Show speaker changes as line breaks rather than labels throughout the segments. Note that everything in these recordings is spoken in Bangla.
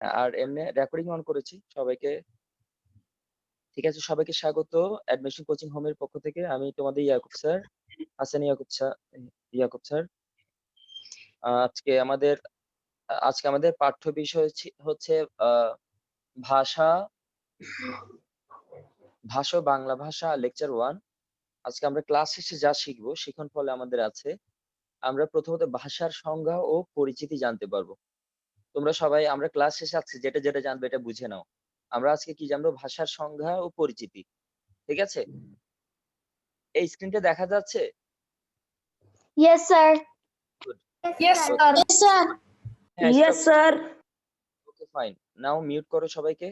আর এমনি রেকর্ডিং অন করেছি সবাইকে। ঠিক আছে, সবাইকে স্বাগত অ্যাডমিশন কোচিং হোমের পক্ষ থেকে। আমি তোমাদের ইয়াকুব স্যার, হাসান ইয়াকুব স্যার। আজকে আমাদের পাঠ্য বিষয় হচ্ছে ভাষা বাংলা ভাষা লেকচার 1। আজকে আমরা ক্লাস শেষে যা শিখবো শিখন ফলে আমাদের আছে। আমরা প্রথমত ভাষার সংজ্ঞা ও পরিচিতি জানতে পারবো। তোমরা সবাই আমরা ক্লাস শেষে আজকে যেটা যেটা জানবে এটা বুঝে নাও। আমরা আজকে কি জানবো? ভাষার সংজ্ঞা ও পরিচিতি। ঠিক আছে, এই স্ক্রিনটা দেখা যাচ্ছে?
Yes, sir.
Good.
Yes,
Okay.
sir.
Yes, sir.
হ্যাঁ,
Yes, sir.
Okay fine. Now mute করো সবাইকে,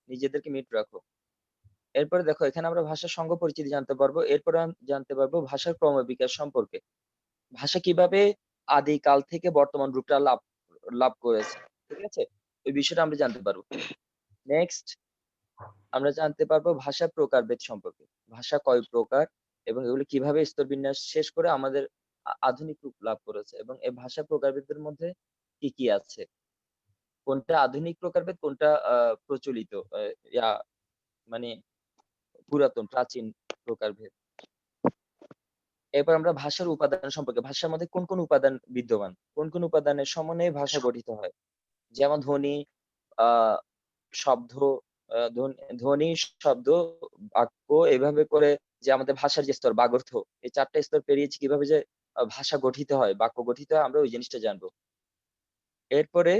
নিজেদেরকে মিউট রাখো। এরপরে দেখো, এখানে আমরা ভাষার সংজ্ঞা পরিচিতি জানতে পারবো। এরপরে জানতে পারবো ভাষার ক্রমবিকাশ সম্পর্কে। ভাষা কিভাবে আদিকাল থেকে বর্তমান রূপটা লাভ করেছে। ঠিক আছে, ওই বিষয়টা আমরা জানতে পারবো। নেক্সট আমরা জানতে পারবো ভাষার প্রকারভেদ সম্পর্কে। ভাষা কয় প্রকার এবং এগুলো কিভাবে স্তরবিন্যাস শেষ করে আমাদের আধুনিক রূপ লাভ করেছে, এবং এই ভাষা প্রকারভেদের মধ্যে কি কি আছে, কোনটা আধুনিক প্রকারভেদ, কোনটা প্রচলিত মানে পুরাতন প্রাচীন প্রকারভেদ। এরপর আমরা ভাষার উপাদান সম্পর্কে, ভাষার মধ্যে কোন কোন উপাদান বিদ্যমান, কোন কোন উপাদানের সমন্বয়ে ভাষা গঠিত হয়। যেমন ধ্বনি, আহ শব্দ, ধ্বনি, শব্দ, বাক্য, এভাবে করে যে আমাদের ভাষার যে স্তর বাগর্থ, এই 4টা স্তর পেরিয়েছি কিভাবে যে ভাষা গঠিত হয়, বাক্য গঠিত হয়, আমরা ওই জিনিসটা জানবো। এরপরে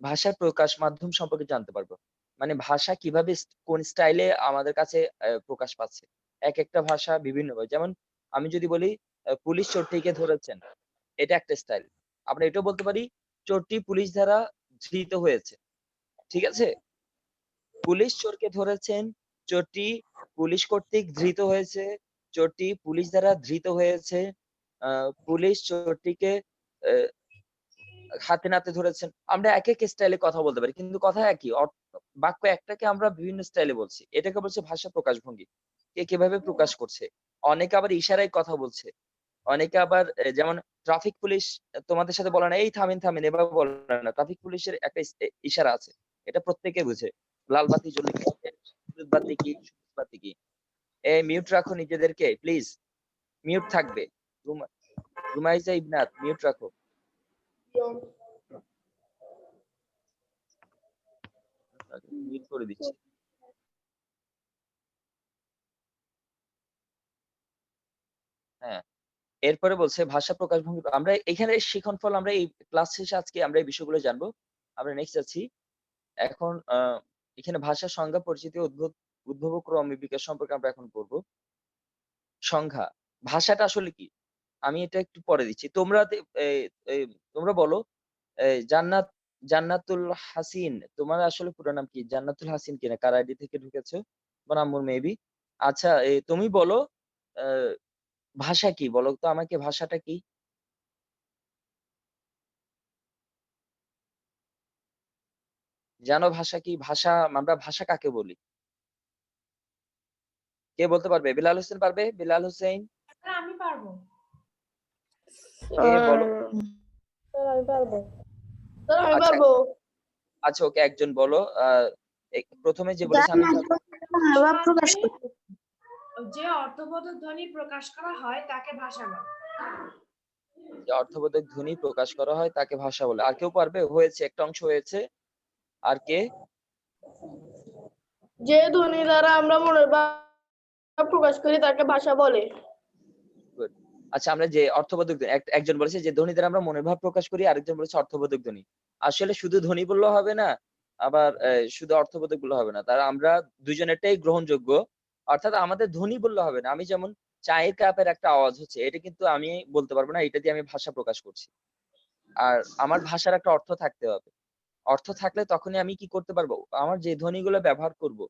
ভাষার প্রকাশ মাধ্যম সম্পর্কে জানতে পারবো। মানে ভাষা কিভাবে কোন স্টাইলে আমাদের কাছে প্রকাশ পাচ্ছে। এক একটা ভাষা বিভিন্ন, যেমন আমি যদি বলি পুলিশ চোরটিকে ধরেছেন, এটা একটা স্টাইল। আমরা এটাও বলতে পারি চোরটি পুলিশ দ্বারা ধৃত হয়েছে। ঠিক আছে, পুলিশ চোরকে ধরেছেন, চোরটি পুলিশ কর্তৃক ধৃত হয়েছে, চোরটি পুলিশ দ্বারা ধৃত হয়েছে, পুলিশ চোরটিকে হাতে নাতে ধরেছেন। আমরা এক এক স্টাইলে কথা বলতে পারি, কিন্তু কথা একই, বাক্য একটাকে আমরা বিভিন্ন স্টাইলে বলছি। এটাকে বলছে ভাষা প্রকাশভঙ্গি। কে কিভাবে প্রকাশ করছে। অনেকে আবার ইশারায় কথা বলছে, অনেকে আবার যেমন ট্রাফিক পুলিশ তোমাদের সাথে বলে না এই থামিন থামিন, এভাবে বলে না। ট্রাফিক পুলিশের একটা ইশারা আছে, এটা প্রত্যেকে বুঝে। লাল বাতি জ্বলে গেছে, হলুদ বাতি কি, সবুজ বাতি কি। মিউট রাখো নিজেদেরকে প্লিজ, মিউট থাকবে। রুমাইজা ইবনাত, মিউট রাখো। মিউট করে দিচ্ছি। হ্যাঁ, এরপরে বলছে ভাষা প্রকাশভঙ্গি। আমরা এখানে শিখন ফল, আমরা এই ক্লাস শেষে আজকে আমরা এই বিষয়গুলো জানবো। আমরা নেক্সট যাচ্ছি। এখন এখানে ভাষার সংজ্ঞা, পরিচিতি, উদ্ভব ও ক্রমিক বিকাশ সম্পর্কে আমরা এখন পড়বো। সংজ্ঞা, ভাষাটা আসলে কি আমি এটা একটু পরে দিচ্ছি। তোমরা বলো জান্নাতুল হাসিন, তোমার আসলে পুরো নাম কি? জান্নাতুল হাসিন কিনা, কার আইডি থেকে ঢুকেছো? তোমার আম্মুর মেবি। আচ্ছা, তুমি বলো ভাষা কি, বলো তো আমাকে ভাষাটা কি? জানো ভাষা কি? আমরা ভাষা কাকে বলি? কে বলতে পারবে? বিলাল হোসেন পারবে? বিলাল হোসেন,
আমি পারবো।
কে বলো?
আমি পারবো।
আচ্ছা, আচ্ছা, ওকে একজন বলো। প্রথমে যে বলেছে আমি
যে অর্থবোধক ধ্বনি প্রকাশ করা হয় তাকে ভাষা বলে।
যে অর্থবোধক ধ্বনি প্রকাশ করা হয় তাকে ভাষা বলে। আর কেউ পারবে? হয়েছে, একটা অংশ হয়েছে। আর কে?
যে ধ্বনি দ্বারা আমরা মনের ভাব প্রকাশ করি তাকে ভাষা বলে।
Good. আচ্ছা, আমরা যে অর্থবোধক ধ্বনি, একজন বলেছে যে ধ্বনি দ্বারা আমরা মনের ভাব প্রকাশ করি, আরেকজন বলেছে অর্থবোধক ধ্বনি। আসলে শুধু ধ্বনি বললেও হবে না, আবার শুধু অর্থবোধক বললে হবে না। তারা আমরা দুজনেরটাই গ্রহণযোগ্য। অর্থাৎ আমাদের ধ্বনি বললে হবে না। আমি যেমন চায়ের কাপের একটা আওয়াজ হচ্ছে, এটা কিন্তু আমি বলতে পারবো না এটা দিয়ে আমি ভাষা প্রকাশ করছি। আর আমার ভাষার একটা অর্থ থাকতে হবে। অর্থ থাকলে তখনই আমি কি করতে পারবো, আমার যে ধ্বনিগুলো ব্যবহার করব।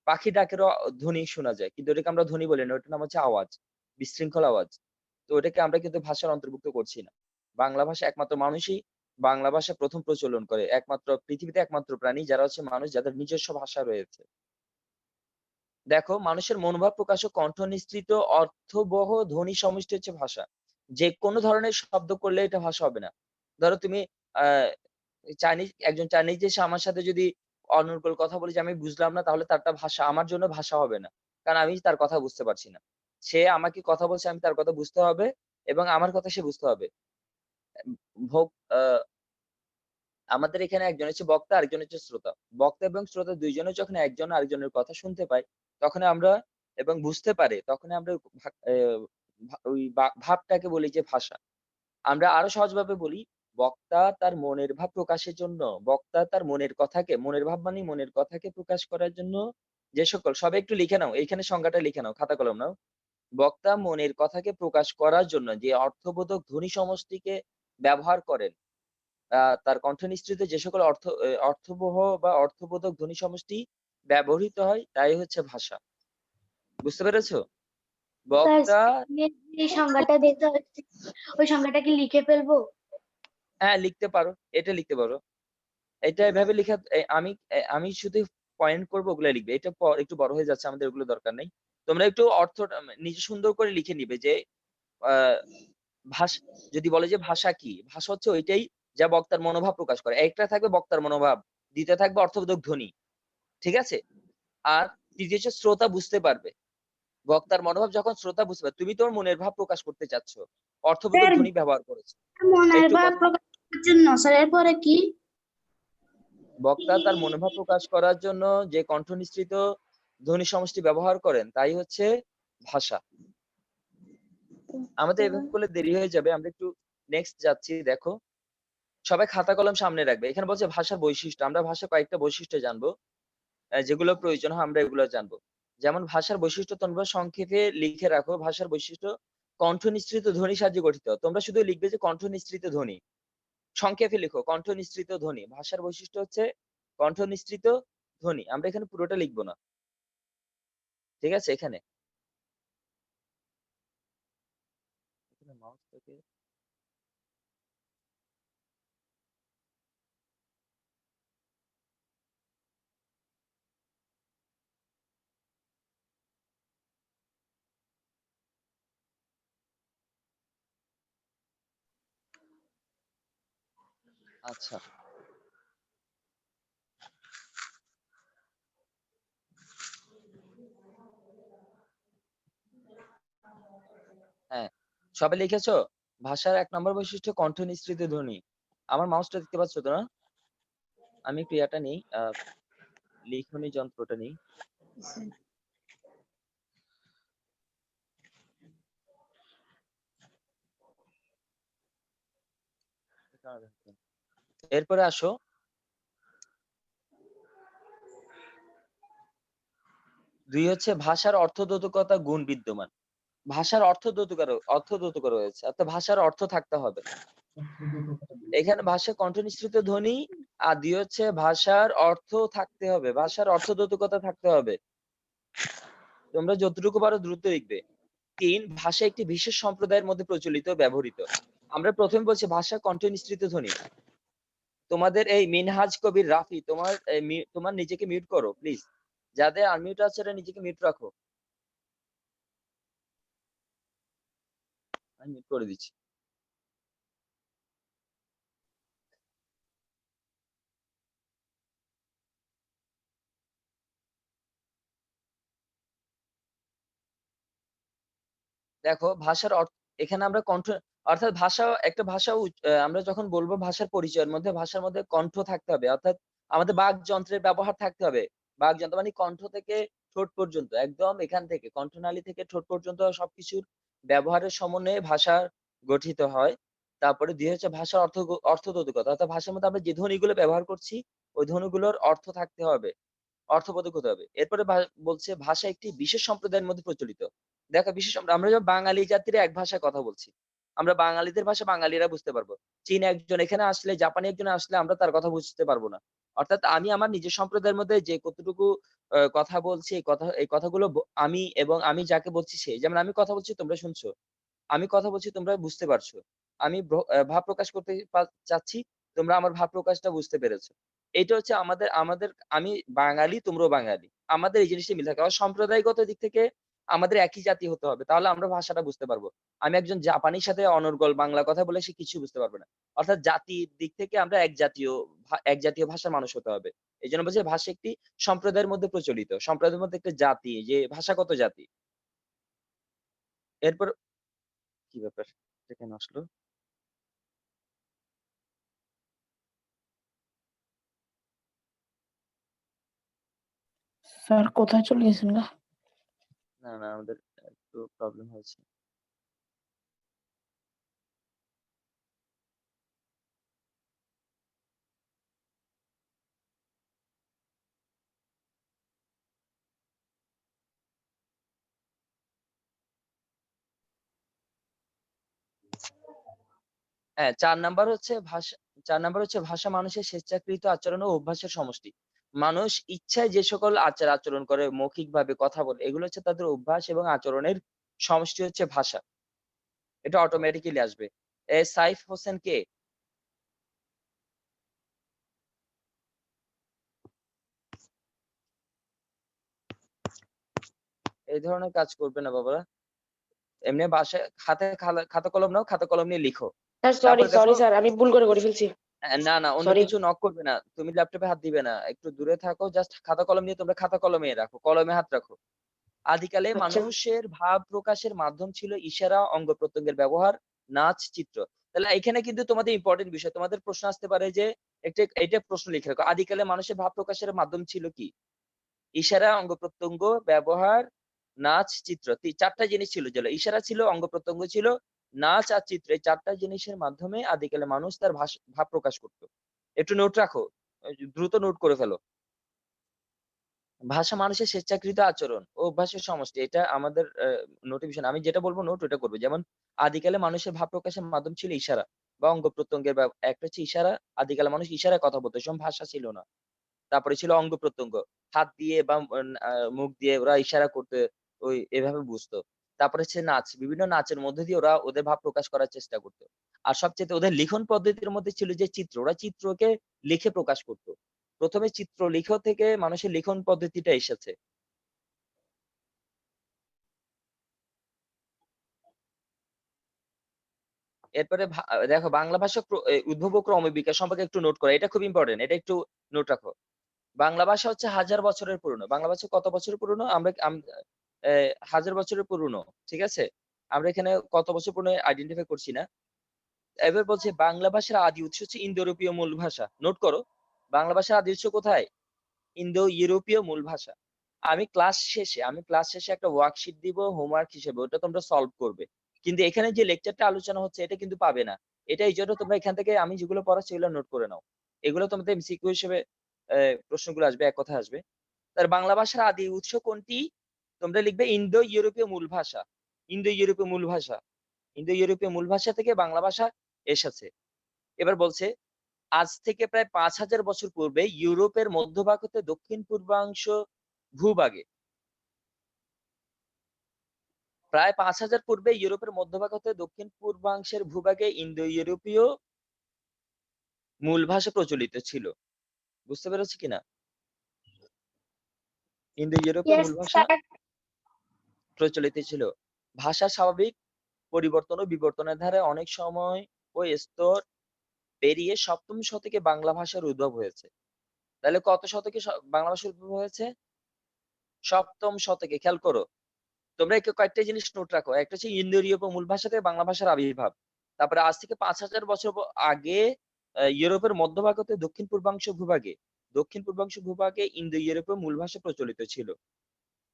পাখি ডাকেরও ধ্বনি শোনা যায়, কিন্তু ওটাকে আমরা ধ্বনি বলি না, ওটার নাম হচ্ছে আওয়াজ, বিশৃঙ্খল আওয়াজ। তো ওটাকে আমরা কিন্তু ভাষার অন্তর্ভুক্ত করছি না। বাংলা ভাষা একমাত্র মানুষই বাংলা ভাষা প্রথম প্রচলন করে, একমাত্র পৃথিবীতে একমাত্র প্রাণী যারা হচ্ছে মানুষ, যাদের নিজস্ব ভাষা রয়েছে। দেখো, মানুষের মনোভাব প্রকাশ ও কণ্ঠ নিঃসৃত অর্থবহ ধ্বনি সমষ্টি হচ্ছে ভাষা। যে কোনো ধরনের শব্দ করলে এটা ভাষা হবে না। ধরো তুমি আহ একজন চাইনিজ এসে আমার সাথে যদি অনর্গল কথা বলে যে আমি বুঝলাম না, তাহলে তারটা ভাষা আমার জন্য ভাষা হবে না। কারণ আমি তার কথা বুঝতে পারছি না। সে আমাকে কথা বলছে, আমি তার কথা বুঝতে হবে এবং আমার কথা সে বুঝতে হবে। ভোগ আ আমাদের এখানে একজন হচ্ছে বক্তা, আরেকজন হচ্ছে শ্রোতা। বক্তা এবং শ্রোতা ২ জনে যখন একজন আরেকজনের কথা শুনতে পায়, তখন আমরা এবং বুঝতে পারে, তখন আমরা ভা এ ভা ওই ভাবটাকে বলি যে ভাষা। আমরা আরো সহজভাবে বলি, বক্তা তার মনের ভাব প্রকাশের জন্য, বক্তা তার মনের ভাব মানে মনের কথাকে প্রকাশ করার জন্য যে সকল, সবাই একটু লিখে নাও। এইখানে সংজ্ঞাটা লিখে নাও, খাতা কলম নাও। বক্তা মনের কথাকে প্রকাশ করার জন্য যে অর্থবোধক ধ্বনি সমষ্টিকে ব্যবহার করেন, তার কণ্ঠ নিঃসৃত যে সকল অর্থবহ বা অর্থবোধক ধ্বনি সমষ্টি ব্যবহৃত হয়, তাই হচ্ছে ভাষা। বুঝতে পেরেছো?
স্যার
বক্তা
এই সংজ্ঞাটা দিতে হচ্ছে, ওই সংজ্ঞাটা কি লিখে ফেলবো?
হ্যাঁ, লিখতে পারো। এটা লিখতে পারো। এটা এভাবে লিখা আমি শুধু পয়েন্ট করব, ওগুলা লিখবে। এটা একটু বড় হয়ে যাচ্ছে, আমাদের ওগুলো দরকার নেই। তোমরা একটু অর্থটা নিজে সুন্দর করে লিখে নিবে যে আ ভাষা, যদি বলে যে ভাষা কি? ভাষা হচ্ছে ওইটাই যা বক্তার মনোভাব প্রকাশ করে। একটা থাকবে বক্তার মনোভাব, দ্বিতীয় থাকবে অর্থবোধক ধ্বনি। ঠিক আছে? আর তৃতীয় হচ্ছে শ্রোতা বুঝতে পারবে। বক্তার মনোভাব যখন শ্রোতা বুঝতে পারবে, তুমি তোমার মনের ভাব প্রকাশ করতে চাচ্ছ। অর্থবোধক
স্যার
ধ্বনি ব্যবহার করেছো।
মনের
একটু
ভাব
কথা,
প্রকাশ করার জন্য স্যার এরপরে কি?
বক্তা তার মনোভাব প্রকাশ করার জন্য যে কণ্ঠ নিঃসৃত ধ্বনি সমষ্টি ব্যবহার করেন, তাই হচ্ছে ভাষা। আমাদের এভাবে করলে দেরি হয়ে যাবে। আমরা একটু নেক্সট যাচ্ছি, দেখো। সবাই খাতা কলম সামনে রাখবে। এখানে বলছে ভাষার বৈশিষ্ট্য। আমরা ভাষার কয়েকটা বৈশিষ্ট্য জানবো। যেগুলো প্রয়োজন হয় আমরা এগুলো জানবো। যেমন ভাষার বৈশিষ্ট্য তোমরা সংক্ষেপে লিখে রাখো। ভাষার বৈশিষ্ট্য কণ্ঠ নিঃসৃত ধ্বনি সাহায্যে গঠিত। তোমরা শুধু লিখবে যে কণ্ঠ নিঃসৃত ধ্বনি। সংক্ষেপে লিখো কণ্ঠ নিঃসৃত ধ্বনি। ভাষার বৈশিষ্ট্য হচ্ছে কণ্ঠ নিঃসৃত ধ্বনি। আমরা এখানে পুরোটা লিখব না। ঠিক আছে? এখানে মাউসটাকে, আচ্ছা। হ্যাঁ, সবাই লিখেছো? ভাষার ১ নম্বর বৈশিষ্ট্য কণ্ঠ নিঃসৃত ধ্বনি। আমার মাউসটা দেখতে পাচ্ছ তো না? আমি একটু ইয়াটা নেই, লিখনি যন্ত্রটা নেই। এরপরে আসো, দুই হচ্ছে ভাষার অর্থদ্যোতকতা গুণ বিদ্যমান। ভাষার অর্থদ্যোতক রয়েছে। অর্থাৎ ভাষার অর্থ থাকতে হবে। এখানে ভাষায় কণ্ঠ নিঃসৃত ধ্বনি, আর ২ হচ্ছে ভাষার অর্থ থাকতে হবে। ভাষার অর্থদ্যোতকতা থাকতে হবে। তোমরা যতটুকু পারো দ্রুত লিখবে। ৩ ভাষা একটি বিশেষ সম্প্রদায়ের মধ্যে প্রচলিত ব্যবহৃত। আমরা ১ম বলছি ভাষা কণ্ঠ নিঃসৃত ধ্বনি। তোমাদের এই মিনহাজ কবির রাফি, তোমার নিজেকে মিউট করো প্লিজ। যাদের আনমিউট আছে তারা নিজেকে মিউট রাখো। আমি মিউট করে দিচ্ছি। দেখো ভাষার এখানে আমরা কণ্ঠ, অর্থাৎ ভাষা একটা ভাষা আমরা যখন বলবো ভাষার পরিচয়ের মধ্যে, ভাষার মধ্যে কণ্ঠ থাকতে হবে। অর্থাৎ আমাদের বাকযন্ত্রের ব্যবহার থাকতে হবে। বাকযন্ত্র মানে কণ্ঠ থেকে ঠোঁট পর্যন্ত, একদম এখান থেকে কণ্ঠনালী থেকে ঠোঁট পর্যন্ত সবকিছুর ব্যবহারের সমন্বয়ে ভাষা গঠিত হয়। তারপরে ২ হচ্ছে ভাষার অর্থবোধকতা। অর্থাৎ ভাষার মধ্যে আমরা যে ধ্বনিগুলো ব্যবহার করছি, ওই ধ্বনিগুলোর অর্থ থাকতে হবে। অর্থবোধক হতে হবে। এরপরে বলছে ভাষা একটি বিশেষ সম্প্রদায়ের মধ্যে প্রচলিত। দেখো আমরা যখন বাঙালি জাতির এক ভাষায় কথা বলছি। আমরা বাঙালিদের ভাষা বাঙালিরা বুঝতে পারবো। চীন একজন এখানে আসলে, জাপানি একজন আসলে আমরা তার কথা বুঝতে পারবো না। অর্থাৎ আমি আমার নিজের সম্প্রদায়ের মধ্যে যে কতটুকু কথা বলছি, এই কথাগুলো আমি যাকে বলছি সে। যেমন আমি কথা বলছি তোমরা শুনছো। আমি কথা বলছি তোমরা বুঝতে পারছো। আমি ভাব প্রকাশ করতে চাচ্ছি, তোমরা আমার ভাব প্রকাশটা বুঝতে পেরেছো। এইটা হচ্ছে আমাদের আমি বাঙালি, তোমরাও বাঙালি। আমাদের এই জিনিসটা মিল থাকে। আর সম্প্রদায়গত দিক থেকে আমাদের একই জাতি হতে হবে, তাহলে আমরা ভাষাটা বুঝতে পারবো। আমি একজন জাপানির সাথে অনর্গল বাংলা কথা বলে সে কিছুই বুঝতে পারবে না। অর্থাৎ জাতির দিক থেকে আমরা এক জাতীয় ভাষার মানুষ হতে হবে। এজন্য বলছি ভাষা একটি সম্প্রদায়ের মধ্যে প্রচলিত। সম্প্রদায়ের মধ্যে একটা জাতি, যে ভাষাগত জাতি। এরপর কি ব্যাপার? এটা কেন আসলো?
স্যার কোথায় চলে গেছেন গা?
না, আমাদের একটু প্রবলেম হয়েছে। হ্যাঁ, ৪ নাম্বার হচ্ছে ভাষা মানুষের স্বেচ্ছাকৃত আচরণ ও অভ্যাসের সমষ্টি। মানুষ ইচ্ছায় যে সকল আচার-আচরণ করে, মৌখিকভাবে কথা বলে, এগুলো হচ্ছে তাদের অভ্যাস এবং আচরণের সমষ্টি হচ্ছে ভাষা। এটা অটোমেটিক্যালি আসবে। সাইফ হোসেন কে? এই ধরনের কাজ করবে না বাবারা। এমনি বাসায় খাতা কলম নাও, খাতা কলম নিয়ে লিখো।
স্যার
তারপর দেখো
সরি স্যার, আমি ভুল করে ফেলছি।
না, অন্য
সরি।
কিছু নক করবে না। তুমি ল্যাপটপে হাত দিবে না। একটু দূরে থাকো। জাস্ট খাতা কলম নিয়ে তোমরা খাতা কলমে রাখো। কলমে হাত রাখো। আদিকালে
আচ্ছা।
মানুষের ভাব প্রকাশের মাধ্যম ছিল ইশারা, অঙ্গ-প্রত্যঙ্গের ব্যবহার, নাচ, চিত্র। তাহলে এখানে কিন্তু তোমাদের ইম্পোর্টেন্ট বিষয়। তোমাদের প্রশ্ন আসতে পারে যে এইটা প্রশ্ন লিখে রাখো। আদিকালে মানুষের ভাব প্রকাশের মাধ্যম ছিল কি? ইশারা, অঙ্গ-প্রত্যঙ্গ, ব্যবহার, নাচ, চিত্র। ৪টা জিনিস ছিল যেগুলো। ইশারা ছিল, অঙ্গ-প্রত্যঙ্গ ছিল, নাচ আর চিত্র। এই ৪টা জিনিসের মাধ্যমে আদিকালে মানুষ তার ভাব প্রকাশ করত। একটু নোট রাখো। দ্রুত নোট করে ফেলো। ভাষা মানুষের স্বেচ্ছাকৃত আচরণ ও অভ্যাসের সমষ্টি। এটা আমাদের নোটিফিকেশন। আমি যেটা বলব নোট ওটা করবে। যেমন আদিকালে মানুষের ভাব প্রকাশের মাধ্যম ছিল ইশারা বা অঙ্গ-প্রত্যঙ্গের একটা হচ্ছে ইশারা। আদিকালে মানুষ ইশারায় কথা বলতো। এই সময় ভাষা ছিল না। তারপরে ছিল অঙ্গ-প্রত্যঙ্গ। হাত দিয়ে বা মুখ দিয়ে ওরা ইশারা করতে এভাবে বুঝতো। তারপরে হচ্ছে নাচ। বিভিন্ন নাচের মধ্যে দিয়ে ওরা ওদের ভাব প্রকাশ করার চেষ্টা করত। আর সবচাইতে ওদের লিখন পদ্ধতির মধ্যে ছিল যে চিত্র। ওরা চিত্রকে লিখে প্রকাশ করত। ১ম এ চিত্রলেখ থেকে মানুষের লিখন পদ্ধতিটা এসেছে। এরপরে দেখো বাংলা ভাষা উদ্ভব ও ক্রমবিকাশ সম্পর্কে একটু নোট করো। এটা খুব ইম্পোর্টেন্ট। এটা একটু নোট রাখো। বাংলা ভাষা হচ্ছে হাজার বছরের পুরনো। বাংলা ভাষা কত বছরের পুরনো? আমরা আম এ ১০০০ বছরের পুরনো। ঠিক আছে? আমরা এখানে কত বছর পুরনো আইডেন্টিফাই করছি না। এবার বলছে বাংলা ভাষার আদি উৎস হচ্ছে ইন্দো ইউরোপীয় মূল ভাষা। নোট করো। বাংলা ভাষার আদি উৎস কোথায়? ইন্দো ইউরোপীয় মূল ভাষা। আমি ক্লাস শেষে একটা ওয়ার্কশিট দিব হোমওয়ার্ক হিসেবে। ওটা তোমরা সলভ করবে। কিন্তু এখানে যে লেকচারটা আলোচনা হচ্ছে এটা কিন্তু পাবে না। এটা এইজন্য তোমরা এখান থেকে আমি যেগুলো পড়াচ্ছি এগুলো নোট করে নাও। এগুলো তোমাদের এমসিকিউ হিসেবে প্রশ্নগুলো আসবে, এক কথায় আসবে। তার বাংলা ভাষার আদি উৎস কোনটি? তোমরা লিখবে ইন্দো ইউরোপীয় মূল ভাষা। ইন্দো ইউরোপীয় মূল ভাষা। ইন্দো ইউরোপীয় মূল ভাষা থেকে বাংলা ভাষা এসেছে। এবার বলছে আজ থেকে প্রায় ৫,০০০ বছর পূর্বে ইউরোপের মধ্যভাগ হতে দক্ষিণ-পূর্বাংশ ভূভাগে প্রায় ৫,০০০ পূর্বে ইউরোপের মধ্যভাগ হতে দক্ষিণ-পূর্বাংশের ভূভাগে ইন্দো ইউরোপীয় মূল ভাষা প্রচলিত ছিল। বুঝতে পেরেছি কিনা? ইন্দো ইউরোপীয়
ইয়েস
মূল ভাষা
স্যার।
প্রচলিত ছিল। ভাষার স্বাভাবিক পরিবর্তন ও বিবর্তনের ধারায় অনেক সময় ও স্তর পেরিয়ে ৭ম শতকে বাংলা ভাষার উদ্ভব হয়েছে। তাহলে কত শতকে বাংলা ভাষার উদ্ভব হয়েছে? ৭ম শতকে। খেয়াল করো। তোমরা কয়েকটা জিনিস নোট রাখো। একটা হচ্ছে ইন্দো ইউরোপীয় মূল ভাষা থেকে বাংলা ভাষার আবির্ভাব। তারপরে আজ থেকে ৫,০০০ বছর আগে ইউরোপের মধ্যভাগ হতে দক্ষিণ-পূর্বাংশ ভূভাগে ইন্দো ইউরোপীয় মূল ভাষা প্রচলিত ছিল।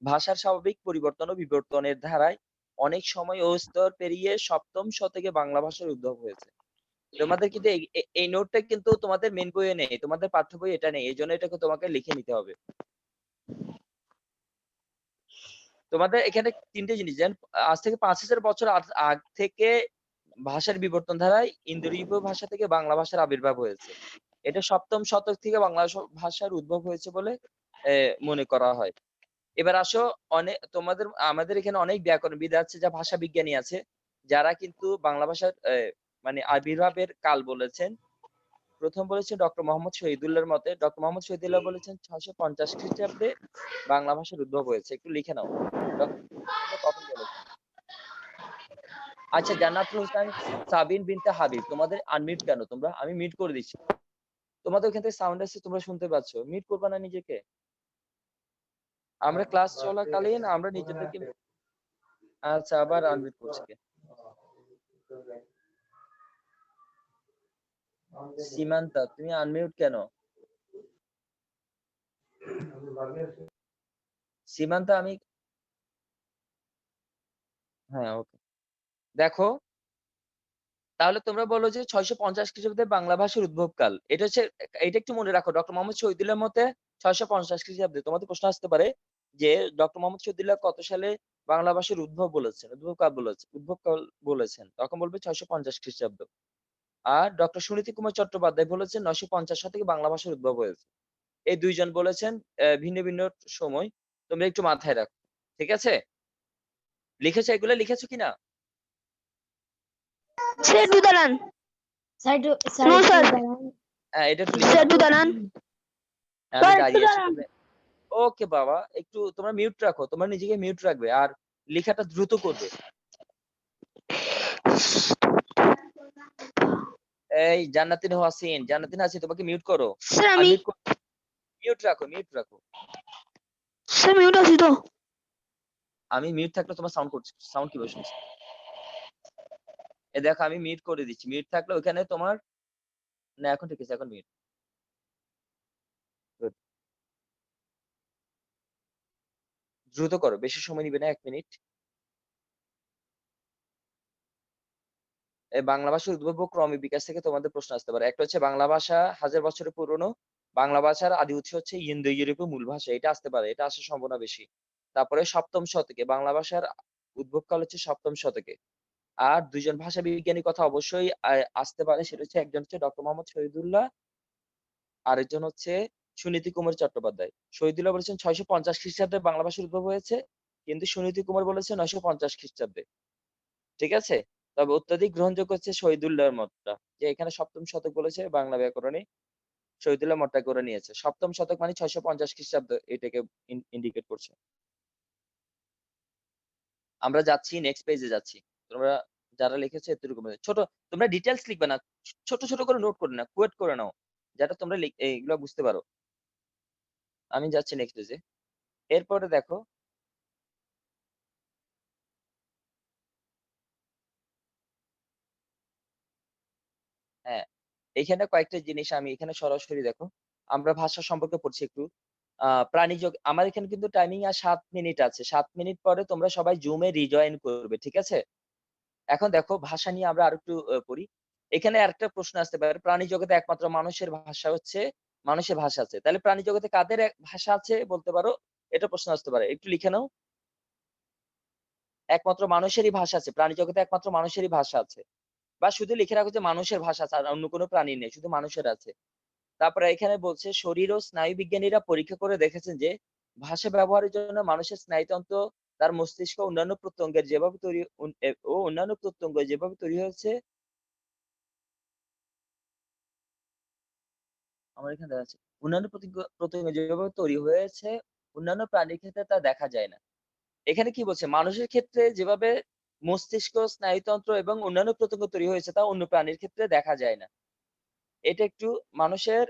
ভাষার স্বাভাবিক পরিবর্তন ও বিবর্তনের ধারায় অনেক সময় ও স্তর পেরিয়ে ৭ম শতকে বাংলা ভাষার উদ্ভব হয়েছে। তোমাদের কিন্তু এই নোটটা কিন্তু তোমাদের মেইন বইয়ে নেই। তোমাদের পাঠ্য বইয়ে এটা নেই। এজন্য এটাকে তোমাকে লিখে নিতে হবে। তোমাদের এখানে ৩ টে জিনিস জানেন, আজ থেকে ৫,০০০ বছর আগ থেকে ভাষার বিবর্তন ধারায় ইন্দো ইউরোপীয় ভাষা থেকে বাংলা ভাষার আবির্ভাব হয়েছে। এটা ৭ম শতক থেকে বাংলা ভাষার উদ্ভব হয়েছে বলে মনে করা হয়। এবার আসো আমাদের এখানে অনেক ব্যাকরণবিদ আছে, যা ভাষা বিজ্ঞানী আছে, যারা কিন্তু বাংলা ভাষার মানে আবির্ভাবের কাল বলেছেন। ১ম বলেছেন ডক্টর মোহাম্মদ শহীদুল্লাহর মতে। ডক্টর মোহাম্মদ শহীদুল্লাহ বলেছেন ৬৫০ খ্রিস্টাব্দে বাংলা ভাষার উদ্ভব হয়েছে। একটু লিখে নাও। আচ্ছা, জান্নাতুল হোসেন, সাবিন বিনতে হাবিব, তোমাদের আনমিউট কেন তোমরা? আমি মিউট করে দিচ্ছি। তোমাদের ওখান থেকে সাউন্ড আসছে, তোমরা শুনতে পাচ্ছ। মিউট করবা না নিজেকে? আমরা ক্লাস চলাকালীন আমরা নিজেদেরকে আচ্ছা, আবার আনমিউট করছি কে? সীমান্তা, তুমি আনমিউট কেন? সীমান্তা, আমি হ্যাঁ, ওকে। দেখো, তাহলে তোমরা বলো যে ৬৫০ খ্রিস্টাব্দে বাংলা ভাষার উদ্ভবকাল। এটা হচ্ছে, এটা একটু মনে রাখো। ডক্টর মোহাম্মদ শহীদুল্লাহর মতে ৬৫০ খ্রিস্টাব্দে। তোমাদের প্রশ্ন আসতে পারে যে ডক্টর মোহাম্মদ শহীদুল্লাহ কত সালে বাংলা ভাষার উদ্ভবকাল বলেছেন? তখন বলবে ৬৫০ খ্রিস্টাব্দ। আর ডক্টর সুনীতি কুমার চট্টোপাধ্যায় বলেছেন ৯৫০ শতকে বাংলা ভাষার উদ্ভব হয়েছে। এই ২ জন বলেছেন ভিন্ন, ভিন্ন সময়। তোমরা একটু মাথায় রাখো। ঠিক আছে? লিখেছো, এগুলা লিখেছো কিনা?
স্যার একটু দাঁড়ান।
স্যার
নো
একটু
স্যার,
দাঁড়ান।
হ্যাঁ, এটা একটু লিখে
স্যার
নাও।
একটু দাঁড়ান।
আমি
স্যার একটু
দাঁড়িয়ে আছি।
দাঁড়ান।
ওকে বাবা, একটু তোমরা মিউট রাখো। তোমরা নিজেকে মিউট রাখবে আর লেখাটা দ্রুত করবে। এই জান্নাতুল হাসিন, তোমাকে মিউট করো।
স্যার
আর
আমি,
মিউট রাখো।
স্যার মিউট আছি তো।
আমি মিউট থাকলে তোমার সাউন্ড কিভাবে শুনছি? দেখো, আমি মিউট করে দিচ্ছি। মিউট থাকলে ওখানে তোমার না, এখন ঠিক আছে, এখন মিউট। গুড। দ্রুত করো, বেশি সময় নিবে না, ১ মিনিট। এই বাংলা ভাষার উদ্ভব ও ক্রমিক বিকাশ থেকে তোমাদের প্রশ্ন আসতে পারে। একটা হচ্ছে বাংলা ভাষা হাজার বছরের পুরনো। বাংলা ভাষার আদি উৎস হচ্ছে ইন্দো ইউরোপীয় মূল ভাষা। এটা আসতে পারে, এটা আসার সম্ভাবনা বেশি। তারপরে ৭ম শতকে বাংলা ভাষার উদ্ভবকাল হচ্ছে ৭ম শতকে। আর ২ জন ভাষা বিজ্ঞানীর কথা অবশ্যই আসতে পারে। সেটা হচ্ছে, একজন হচ্ছে ডক্টর মোহাম্মদ শহীদুল্লাহ, আরেকজন হচ্ছে সুনীতি কুমার চট্টোপাধ্যায়। শহীদুল্লাহ বলেছেন ৬৫০ খ্রিস্টাব্দে বাংলা ভাষার উদ্ভব হয়েছে, কিন্তু সুনীতি কুমার বলেছেন ৯৫০ খ্রিস্টাব্দে। ঠিক আছে? তবে অত্যধিক গ্রহণযোগ্য হচ্ছে শহীদুল্লাহর মতটা, যে এখানে ৭ম শতক বলেছে বাংলা ব্যাকরণে, শহীদুল্লাহ মতটা করে নিয়েছে। ৭ম শতক মানে ৬৫০ খ্রিস্টাব্দ, এটাকে ইন্ডিকেট করছে। আমরা যাচ্ছি, নেক্সট পেজে যাচ্ছি। তোমরা যারা লিখেছো এতটুকু ছোট, তোমরা ডিটেইলস লিখবে না। ছোট, ছোট করে নোট করে নাও, কুয়েট করে নাও। যাতে তোমরা এইগুলা বুঝতে পারো। আমি যাচ্ছি নেক্সট পেজে। এরপরে দেখো, হ্যাঁ, এইখানে কয়েকটা জিনিস আমি এখানে সরাসরি দেখো। আমরা ভাষা সম্পর্কে পড়ছি একটু। প্রাণীজ, আমার এখানে কিন্তু টাইমিং আর ৭ মিনিট আছে। ৭ মিনিট পরে তোমরা সবাই জুমে রিজয়েন করবে। ঠিক আছে? এখন দেখো, ভাষা নিয়ে আমরা আরেকটু পড়ি। এখানে আরেকটা প্রশ্ন আসতে পারে। প্রাণী জগতে একমাত্র মানুষের ভাষা আছে। তাহলে প্রাণী জগতে কাদের ভাষা আছে বলতে পারো? এটা প্রশ্ন আসতে পারে। একটু লিখে নাও। একমাত্র মানুষেরই ভাষা আছে। প্রাণী জগতে একমাত্র মানুষেরই ভাষা আছে। বা শুধু লিখে রাখো যে মানুষের ভাষা আছে, আর অন্য কোনো প্রাণীর নেই, শুধু মানুষের আছে। তারপরে এখানে বলছে শরীর ও স্নায়ু বিজ্ঞানীরা পরীক্ষা করে দেখেছেন যে ভাষা ব্যবহারের জন্য মানুষের স্নায়ুতন্ত্র, তার মস্তিষ্ক, অন্যান্য প্রত্যঙ্গের যেভাবে তৈরি ও অন্যান্য প্রত্যঙ্গ যেভাবে তৈরি হয়েছে, আমার এখানে দেখা যাচ্ছে, অন্যান্য প্রত্যঙ্গ যেভাবে তৈরি হয়েছে, অন্যান্য প্রাণীর ক্ষেত্রে তা দেখা যায় না। এখানে কি বলছে? মানুষের ক্ষেত্রে যেভাবে মস্তিষ্ক, স্নায়ুতন্ত্র এবং অন্যান্য প্রত্যঙ্গ তৈরি হয়েছে, তা অন্য প্রাণীর ক্ষেত্রে দেখা যায় না। এটা একটু, মানুষের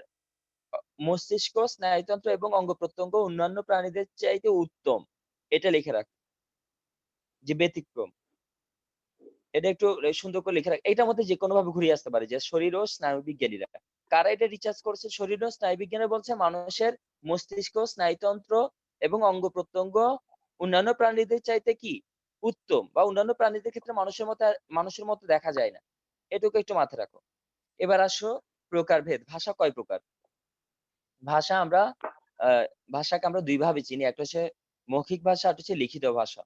মস্তিষ্ক, স্নায়ুতন্ত্র এবং অঙ্গ-প্রত্যঙ্গ অন্যান্য প্রাণীদের চাইতে উত্তম। এটা লিখে রাখ, যে ব্যতিক্রম। এটা একটু সুন্দর করে লিখে রাখ। এটার মধ্যে যেকোনোভাবে ঘুরিয়ে আসতে পারে যে শরীর ও স্নায়ু বিজ্ঞানীরা। কারা এটা রিসার্চ করছে? শরীর ও স্নায়ু বিজ্ঞানীরা বলছে মানুষের মস্তিষ্ক, স্নায়ুতন্ত্র এবং অঙ্গ-প্রত্যঙ্গ অন্যান্য প্রাণীদের চাইতে কি? উত্তম, বা অন্যান্য প্রাণীদের ক্ষেত্রে মানুষের মতো দেখা যায় না। এটুকু একটু মাথায় রাখো। এবার আসো প্রকারভেদ। ভাষা কয় প্রকার? ভাষা আমরা আ ভাষাকে আমরা ২ ভাবে চিনি। একটা হচ্ছে মৌখিক ভাষা, একটা হচ্ছে লিখিত ভাষা।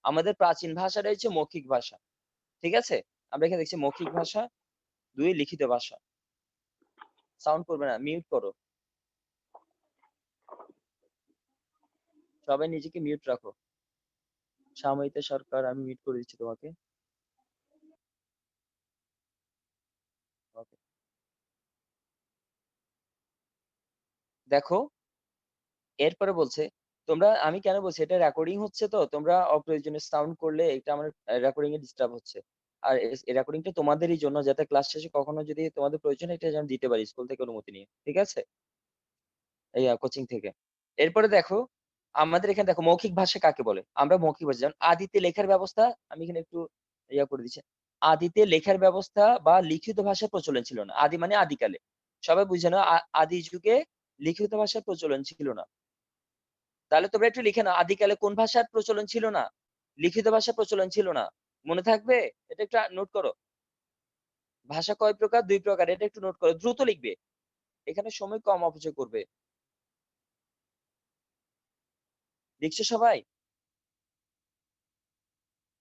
আমাদের প্রাচীন ভাষাটাই হচ্ছে মৌখিক ভাষা। ঠিক আছে? আমরা এখানে দেখছি মৌখিক ভাষা, ২ লিখিত ভাষা। সাউন্ড করবে না, মিউট করো। সবাই নিজেকে মিউট রাখো। সাময়িতা সরকার, আমি মিউট করে দিচ্ছি তোমাকে। ওকে। দেখো, এরপরে বলছে, আমি কেন বলছি এটা রেকর্ডিং হচ্ছে, তো তোমরা অপ্রয়োজনীয় সাউন্ড করলে এটা আমার রেকর্ডিং এ ডিস্টার্ব হচ্ছে। আর এই রেকর্ডিংটা তোমাদেরই জন্য, যাতে ক্লাস শেষে কখনো যদি তোমাদের প্রয়োজন হয় এটা যেন দিতে পারি স্কুল থেকে অনুমতি নিয়ে, ঠিক আছে? এই কোচিং থেকে। এরপরে দেখো আমাদের এখানে দেখো মৌখিক ভাষা কাকে বলে? আমরা মৌখিক ভাষা, যেমন আদিতে লেখার ব্যবস্থা, আমি এখানে একটু করে দিচ্ছি। আদিতে লেখার ব্যবস্থা বা লিখিত ভাষার প্রচলন ছিল না। আদি মানে আদিকালে। সবাই বুঝে নাও, আদি যুগে লিখিত ভাষার প্রচলন ছিল না। তাহলে তোমরা একটু লিখে নাও, আদিকালে কোন ভাষার প্রচলন ছিল না? লিখিত ভাষার প্রচলন ছিল না। মনে থাকবে? এটা একটু নোট করো। ভাষা কয় প্রকার? ২ প্রকার। এটা একটু নোট করো। দ্রুত লিখবে। এখানে সময় কম অপচয় করবে। লিখছো সবাই?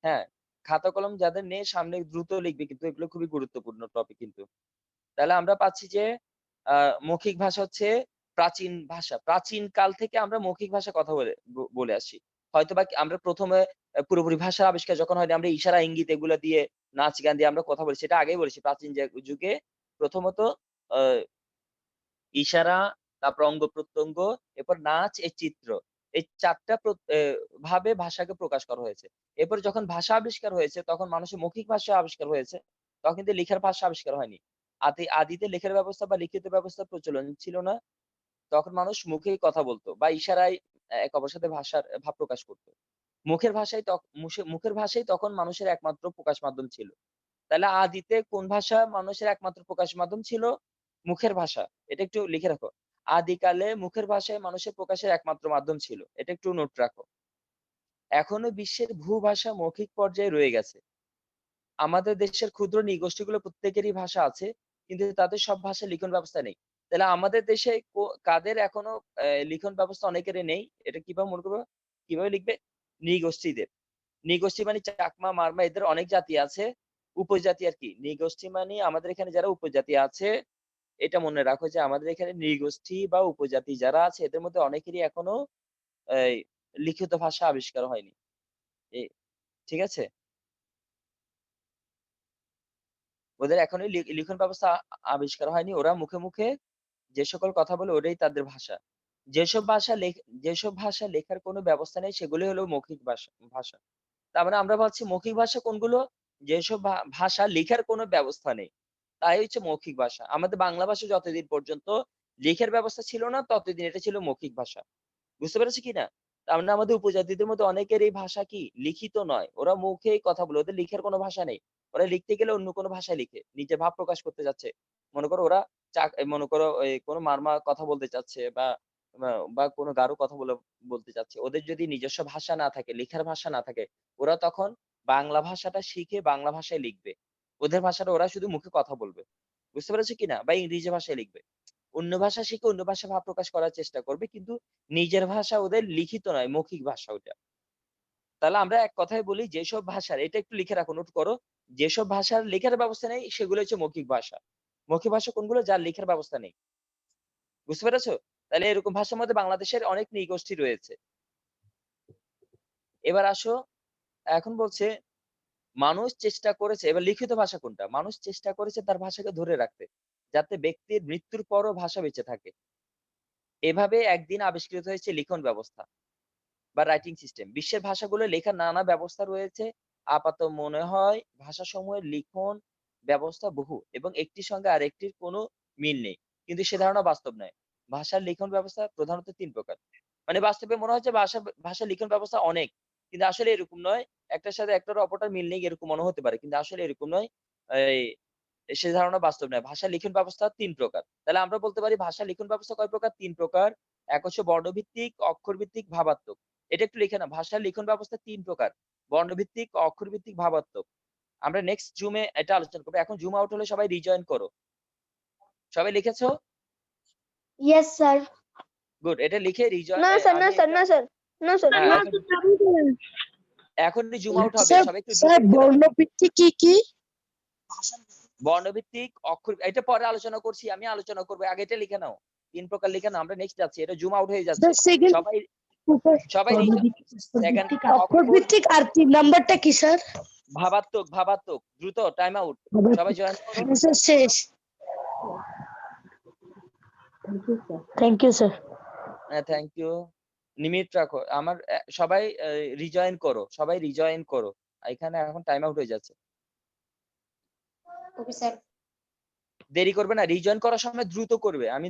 হ্যাঁ, খাতা কলম যাদের নেই সামনে দ্রুত লিখবে, কিন্তু এগুলো খুবই গুরুত্বপূর্ণ টপিক কিন্তু। তাহলে আমরা পাচ্ছি যে মৌখিক ভাষা হচ্ছে প্রাচীন ভাষা। প্রাচীন কাল থেকে আমরা মৌখিক ভাষায় কথা বলে আসছি। হয়তোবা আমরা ১ম এ পুরোপুরি ভাষার আবিষ্কার যখন হয়নি, আমরা ইশারা ইঙ্গিত এগুলা দিয়ে নাচ গান দিয়ে আমরা কথা বলেছি। এটা আগেই বলেছি। প্রাচীন যুগে প্রথমত আ ইশারা, তারপর অঙ্গ-প্রত্যঙ্গ, এরপর নাচ, এই চিত্র। এই ৪ টা ভাবে ভাষাকে প্রকাশ করা হয়েছে। এরপর যখন ভাষা আবিষ্কার হয়েছে, তখন মানুষের মৌখিক ভাষা আবিষ্কার হয়েছে। তখন কিন্তু লেখার ভাষা আবিষ্কার হয়নি। আদিতে লেখার ব্যবস্থা বা লিখিত ব্যবস্থার প্রচলন ছিল না। তখন মানুষ মুখেই কথা বলতো বা ইশারায় একে অপরের সাথে ভাষার ভাব প্রকাশ করত। মুখের ভাষাই তখন মানুষের একমাত্র প্রকাশ মাধ্যম ছিল। তাহলে আদিতে কোন ভাষা মানুষের একমাত্র প্রকাশ মাধ্যম ছিল? মুখের ভাষা। এটা একটু লিখে রাখো। আদিকালে মুখের ভাষাই মানুষের প্রকাশের একমাত্র মাধ্যম ছিল। এটা একটু নোট রাখো। এখনো বিশ্বের ভূভাষা মৌখিক পর্যায়ে রয়ে গেছে। আমাদের দেশের ক্ষুদ্র নৃগোষ্ঠীগুলো প্রত্যেকেরই ভাষা আছে, কিন্তু তাদের সব ভাষায় লিখন ব্যবস্থা নেই। তাহলে আমাদের দেশে কাদের এখনো লিখন ব্যবস্থা অনেকেরই নেই। এটা কিভাবে মনে করবে? কিভাবে লিখবে? নৃগোষ্ঠীদের। নৃগোষ্ঠী মানে চাকমা, মারমা, এদের অনেক জাতি আছে। উপজাতি আরকি। নৃগোষ্ঠী মানে আমাদের এখানে যারা উপজাতি আছে, এটা মনে রাখো যে আমাদের এখানে নৃগোষ্ঠী বা উপজাতি যারা আছে এদের মধ্যে অনেকেরই এখনো এই লিখিত ভাষা আবিষ্কার হয়নি। এ ঠিক আছে? ওদের এখনো লিখন ব্যবস্থা আবিষ্কার হয়নি। ওরা মুখে যে সকল কথা বলে ওটাই তাদের ভাষা। যেসব ভাষা যেসব ভাষা লেখার কোনো ব্যবস্থা নেই সেগুলোই হলো মৌখিক ভাষা। তার মানে আমরা ভাবছি মৌখিক ভাষা কোনগুলো? যেসব ভাষা লেখার কোনো ব্যবস্থা নেই। তাই হচ্ছে মৌখিক ভাষা। আমাদের বাংলা ভাষা যতদিন পর্যন্ত লেখার ব্যবস্থা ছিল না, ততদিন এটা ছিল মৌখিক ভাষা। বুঝতে পেরেছি কিনা? তার মানে আমাদের উপজাতিদের মধ্যে অনেকের এই ভাষা কি লিখিত নয়। ওরা মুখেই কথা বলে। ওদের লিখার কোনো ভাষা নেই। ওরা লিখতে গেলে অন্য কোনো ভাষায় লিখে। নিজের ভাব প্রকাশ করতে যাচ্ছে। মনে করো ওরা মনে করো কোনো মারমা কথা বলতে চাচ্ছে বা বা কোনো গারো কথা বলতে চাচ্ছে। ওদের যদি নিজস্ব ভাষা না থাকে, লেখার ভাষা না থাকে, ওরা তখন বাংলা ভাষাটা শিখে বাংলা ভাষায় লিখবে। ওদের ভাষাটা ওরা শুধু মুখে কথা বলবে। বুঝতে পেরেছো কিনা? বা ইংরেজি ভাষায় লিখবে। অন্য ভাষা শিখে অন্য ভাষায় ভাব প্রকাশ করার চেষ্টা করবে। কিন্তু নিজের ভাষা ওদের লিখিত নয়, মৌখিক ভাষা ওইটা। তাহলে আমরা এক কথায় বলি যেসব ভাষার, এটা একটু লিখে রাখো, নোট করো। যেসব ভাষার লেখার ব্যবস্থা নেই সেগুলো হচ্ছে মৌখিক ভাষা। মৌখিক ভাষা কোনগুলো? যার লেখার ব্যবস্থা নেই। বুঝতে পেরেছো? তাহলে এরকম ভাষার মধ্যে বাংলাদেশের অনেক নৃগোষ্ঠী রয়েছে। এবার আসো, এখন বলছে মানুষ চেষ্টা করেছে, এবার লিখিত ভাষা কোনটা? মানুষ চেষ্টা করেছে তার ভাষাকে ধরে রাখতে, যাতে ব্যক্তির মৃত্যুর পরও ভাষা বেঁচে থাকে। এভাবে একদিন আবিষ্কৃত হয়েছে লিখন ব্যবস্থা বা রাইটিং সিস্টেম। বিশ্বের ভাষাগুলো লেখার নানা ব্যবস্থা রয়েছে। আপাত মনে হয় ভাষাসমূহের লিখন ব্যবস্থা বহু এবং একটির সঙ্গে আরেকটির কোনো মিল নেই। কিন্তু সে ধারণা বাস্তব নয়। ভাষার লিখন ব্যবস্থা প্রধানত ৩ প্রকার। মানে বাস্তবে মনে হচ্ছে ভাষার লিখন ব্যবস্থা অনেক। কিন্তু আসলে এরকম নয়। একটার সাথে একটার অপরটার মিল নেই এরকম মনে হতে পারে। কিন্তু আসলে এরকম নয়। এই সে ধারণা বাস্তব নয়। ভাষার লিখন ব্যবস্থা ৩ প্রকার। তাহলে আমরা বলতে পারি ভাষার লিখন ব্যবস্থা কয় প্রকার? ৩ প্রকার। এক হচ্ছে বর্ণভিত্তিক, অক্ষরভিত্তিক, ভাবাত্মক। এটা একটু লিখে নাও। ভাষার লিখন ব্যবস্থা ৩ প্রকার। বর্ণভিত্তিক, অক্ষরভিত্তিক, ভাবাত্মক। আমরা নেক্সট জুমে এটা আলোচনা করব। এখন জুম আউট হলে সবাই রিজয়েন করো। সবাই লিখেছো?
Yes sir.
গুড। এটা লিখে রিজয়েন
না স্যার, না
আমি
স্যার, না স্যার, না স্যার।
হ্যাঁ, এখনই জুম আউট হবে।
স্যার
সবাই একটু দ্রুত
স্যার
লিখে দাও।
বর্ণভিত্তিক কি কি?
বর্ণভিত্তিক, এটা পরে আলোচনা করছি। আমি আলোচনা করব। আগে এটা লিখে নাও। ৩ প্রকার লিখে নাও। আমরা নেক্সট যাচ্ছি। এটা জুম আউট হয়ে যাচ্ছে।
স্যার সেকেন্ড
সবাই সবাই সেকেন্ড
অক্ষরভিত্তিক আর ৩ নাম্বারটা কি স্যার?
ভাবাত্মক। দ্রুত টাইম আউট। সবাই জয়েন করো।
স্যার শেষ। Thank you sir.
হ্যাঁ, থ্যাংক ইউ। লিমিট রাখো। আমার সবাই রিজয়েন করো। সবাই রিজয়েন করো। এখানে এখন টাইম আউট হয়ে যাচ্ছে।
Okay sir.
দেরি করবে না, রিজয়েন করার সময় দ্রুত করবে। আমি